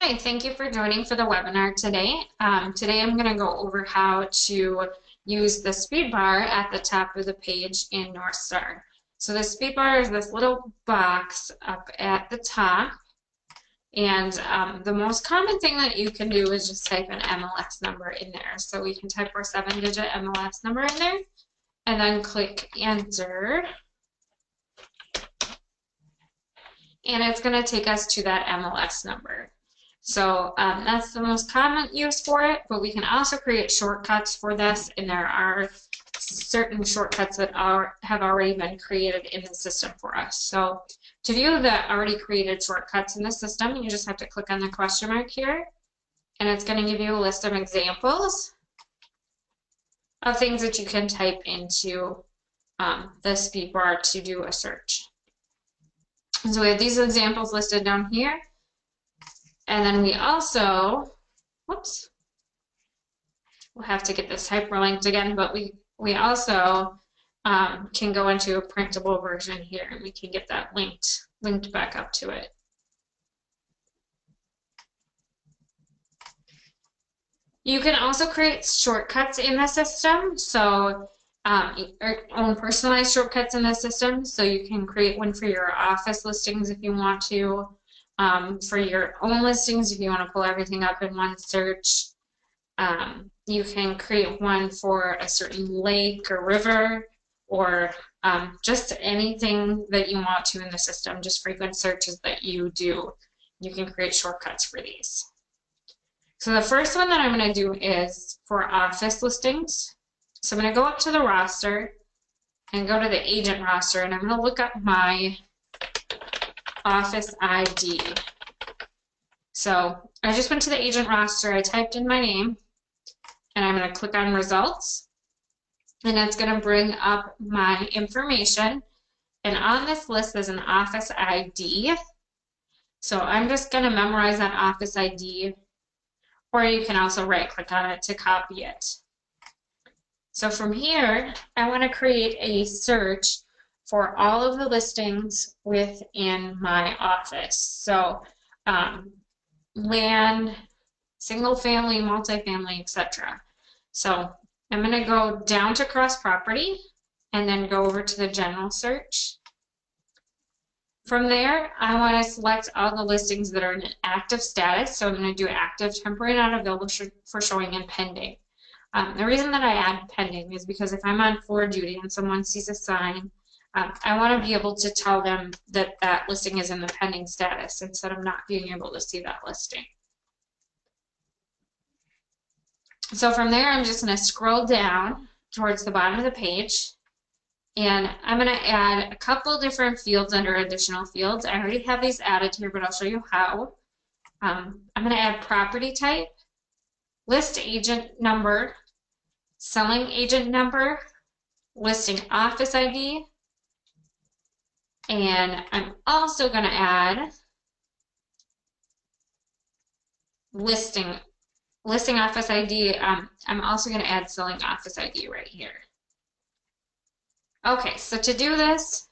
Hi, thank you for joining for the webinar today. Today I'm going to go over how to use the speed bar at the top of the page in Northstar. So the speed bar is this little box up at the top, and the most common thing that you can do is just type an MLS number in there. So we can type our 7-digit MLS number in there and then click enter. And it's going to take us to that MLS number. So that's the most common use for it, but we can also create shortcuts for this, and there are certain shortcuts that have already been created in the system for us. So to view the already created shortcuts in the system, you just have to click on the question mark here, and it's going to give you a list of examples of things that you can type into the speed bar to do a search. So we have these examples listed down here. And then we also, whoops, we'll have to get this hyperlinked again, but we also can go into a printable version here, and we can get that linked back up to it. You can also create shortcuts in the system, so your own personalized shortcuts in the system. So you can create one for your office listings if you want to. For your own listings, if you want to pull everything up in one search. You can create one for a certain lake or river, or just anything that you want to in the system, just frequent searches that you do. You can create shortcuts for these. So the first one that I'm going to do is for office listings. So I'm going to go up to the roster and go to the agent roster, and I'm going to look up my office ID. So I just went to the agent roster, I typed in my name, and I'm going to click on results, and it's going to bring up my information. And on this list is an office ID. So I'm just going to memorize that office ID, or you can also right click on it to copy it. So from here, I want to create a search for all of the listings within my office. So land, single family, multifamily, etc. So I'm going to go down to cross property and then go over to the general search. From there, I want to select all the listings that are in active status. So I'm going to do active, temporary, not available for showing, and pending. The reason that I add pending is because if I'm on floor duty and someone sees a sign, I want to be able to tell them that that listing is in the pending status instead of not being able to see that listing. So from there, I'm just going to scroll down towards the bottom of the page, and I'm going to add a couple different fields under additional fields. I already have these added here, but I'll show you how. I'm going to add property type, list agent number, selling agent number, listing office ID, and I'm also going to add listing office ID. I'm also going to add selling office ID right here. Okay, so to do this,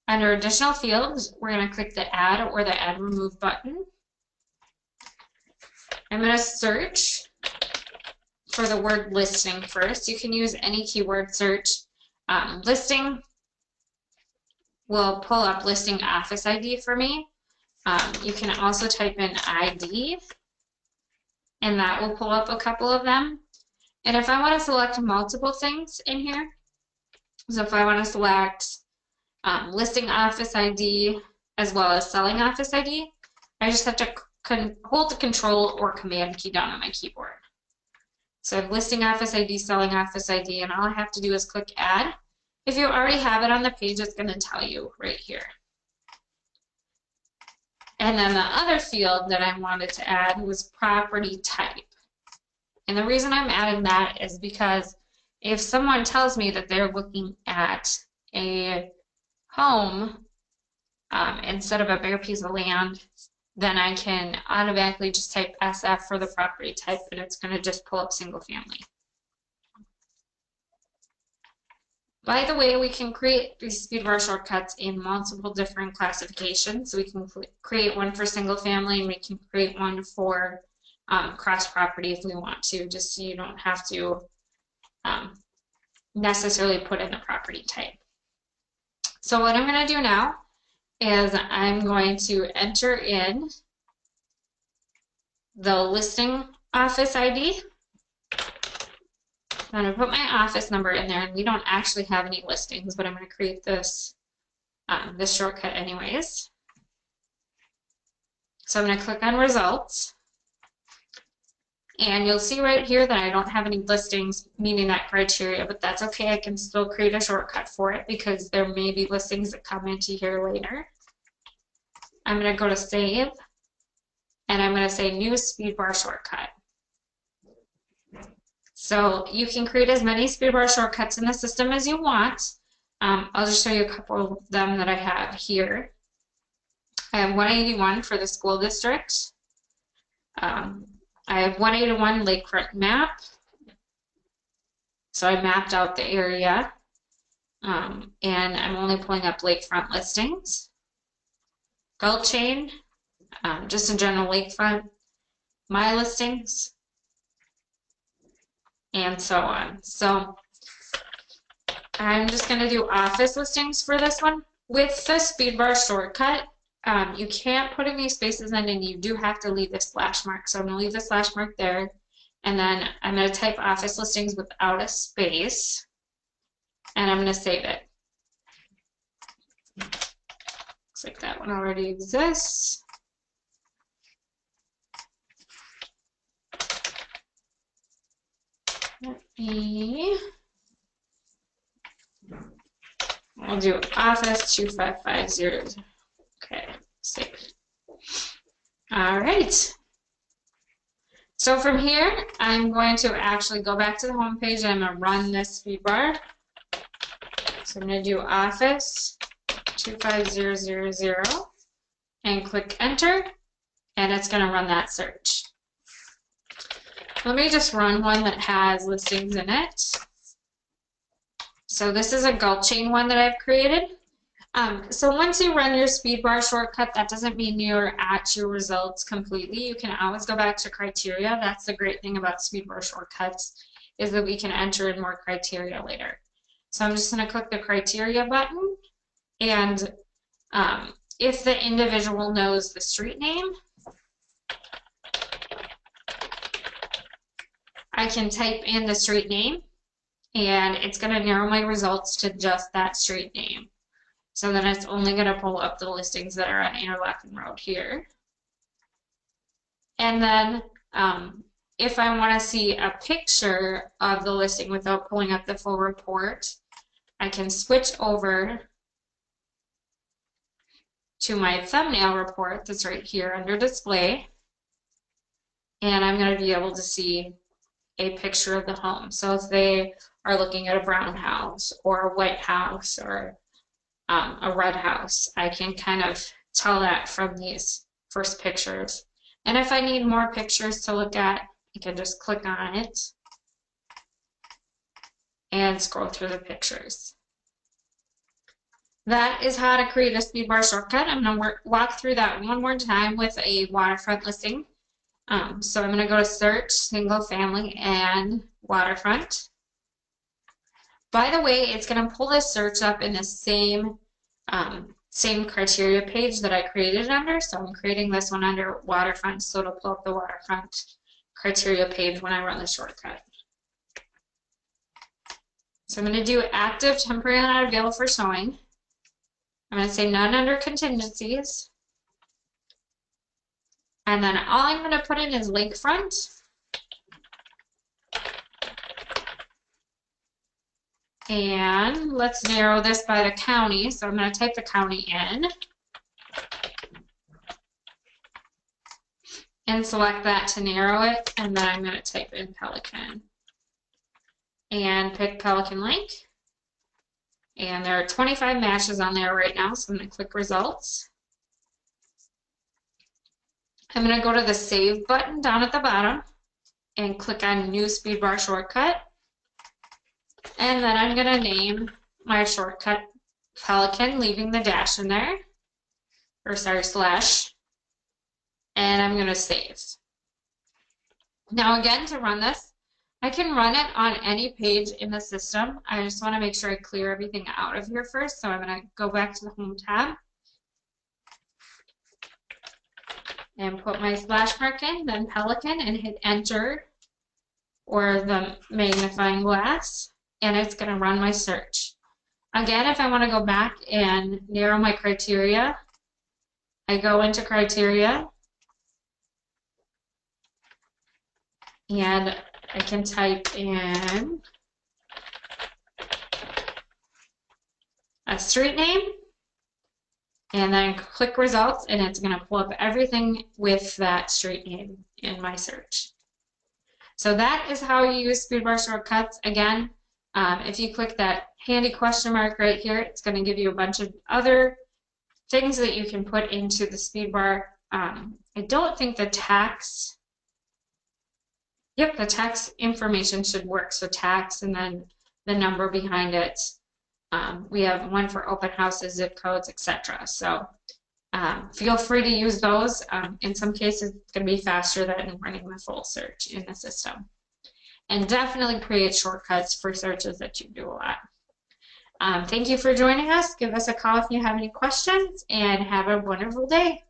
under additional fields, we're going to click the add or the add remove button. I'm going to search for the word listing first. You can use any keyword search. Listing will pull up listing office ID for me. You can also type in ID, and that will pull up a couple of them. And if I want to select multiple things in here, so if I want to select listing office ID as well as selling office ID, I just have to hold the control or command key down on my keyboard. So I have listing office ID, selling office ID, and all I have to do is click add. If you already have it on the page, it's going to tell you right here. And then the other field that I wanted to add was property type. And the reason I'm adding that is because if someone tells me that they're looking at a home instead of a bare piece of land, then I can automatically just type SF for the property type, and it's going to just pull up single family. By the way, we can create these speed bar shortcuts in multiple different classifications. So we can create one for single family, and we can create one for cross property if we want to, just so you don't have to necessarily put in the property type. So what I'm going to do now is I'm going to enter in the listing office ID. I'm going to put my office number in there, and we don't actually have any listings, but I'm going to create this shortcut anyways. So I'm going to click on results, and you'll see right here that I don't have any listings meeting that criteria, but that's okay. I can still create a shortcut for it because there may be listings that come into here later. I'm going to go to save, and I'm going to say new speed bar shortcut. So you can create as many speed bar shortcuts in the system as you want. I'll just show you a couple of them that I have here. I have 181 for the school district. I have 181 lakefront map. So I mapped out the area. And I'm only pulling up lakefront listings. Gulch chain, just a general lakefront, my listings, and so on. So I'm just going to do office listings for this one. With the speed bar shortcut, you can't put any spaces in, and you do have to leave the slash mark. So I'm going to leave the slash mark there, and then I'm going to type office listings without a space, and I'm going to save it. Looks like that one already exists. I'll do office 2550. Okay, save. All right. So from here, I'm going to actually go back to the home page, and I'm going to run this speed bar. So I'm going to do office 25000 and click enter, and it's going to run that search. Let me just run one that has listings in it. So this is a Gulch chain one that I've created. So once you run your speed bar shortcut, that doesn't mean you're at your results completely. You can always go back to criteria. That's the great thing about speed bar shortcuts, is that we can enter in more criteria later. So I'm just going to click the criteria button, and if the individual knows the street name, I can type in the street name, and it's going to narrow my results to just that street name. So then it's only going to pull up the listings that are on Interlaken Road here. And then if I want to see a picture of the listing without pulling up the full report, I can switch over to my thumbnail report that's right here under display, and I'm going to be able to see a picture of the home. So if they are looking at a brown house or a white house or a red house, I can kind of tell that from these first pictures. And if I need more pictures to look at, I can just click on it and scroll through the pictures. That is how to create a speed bar shortcut. I'm going to walk through that one more time with a waterfront listing. So I'm going to go to search, single family, and waterfront. By the way, it's going to pull this search up in the same criteria page that I created under. So I'm creating this one under waterfront, so it'll pull up the waterfront criteria page when I run the shortcut. So I'm going to do active, temporary, and not available for showing. I'm going to say none under contingencies. And then all I'm going to put in is lakefront. And let's narrow this by the county. So I'm going to type the county in and select that to narrow it. And then I'm going to type in Pelican and pick Pelican Lake. And there are 25 matches on there right now, so I'm going to click results. I'm going to go to the save button down at the bottom and click on new speed bar shortcut. And then I'm going to name my shortcut Pelican, leaving the dash in there, or sorry, slash, and I'm going to save. Now again, to run this, I can run it on any page in the system. I just want to make sure I clear everything out of here first, so I'm going to go back to the Home tab and put my splash mark in, then Pelican, and hit Enter or the magnifying glass, and it's going to run my search. Again, if I want to go back and narrow my criteria, I go into criteria, and I can type in a street name, and then click results, and it's going to pull up everything with that street name in my search. So that is how you use Speedbar shortcuts. Again, if you click that handy question mark right here, it's going to give you a bunch of other things that you can put into the Speedbar. I don't think the tax, the tax information should work. So tax and then the number behind it. We have one for open houses, zip codes, etc. So feel free to use those. In some cases, it's going to be faster than running the full search in the system. And definitely create shortcuts for searches that you do a lot. Thank you for joining us. Give us a call if you have any questions, and have a wonderful day.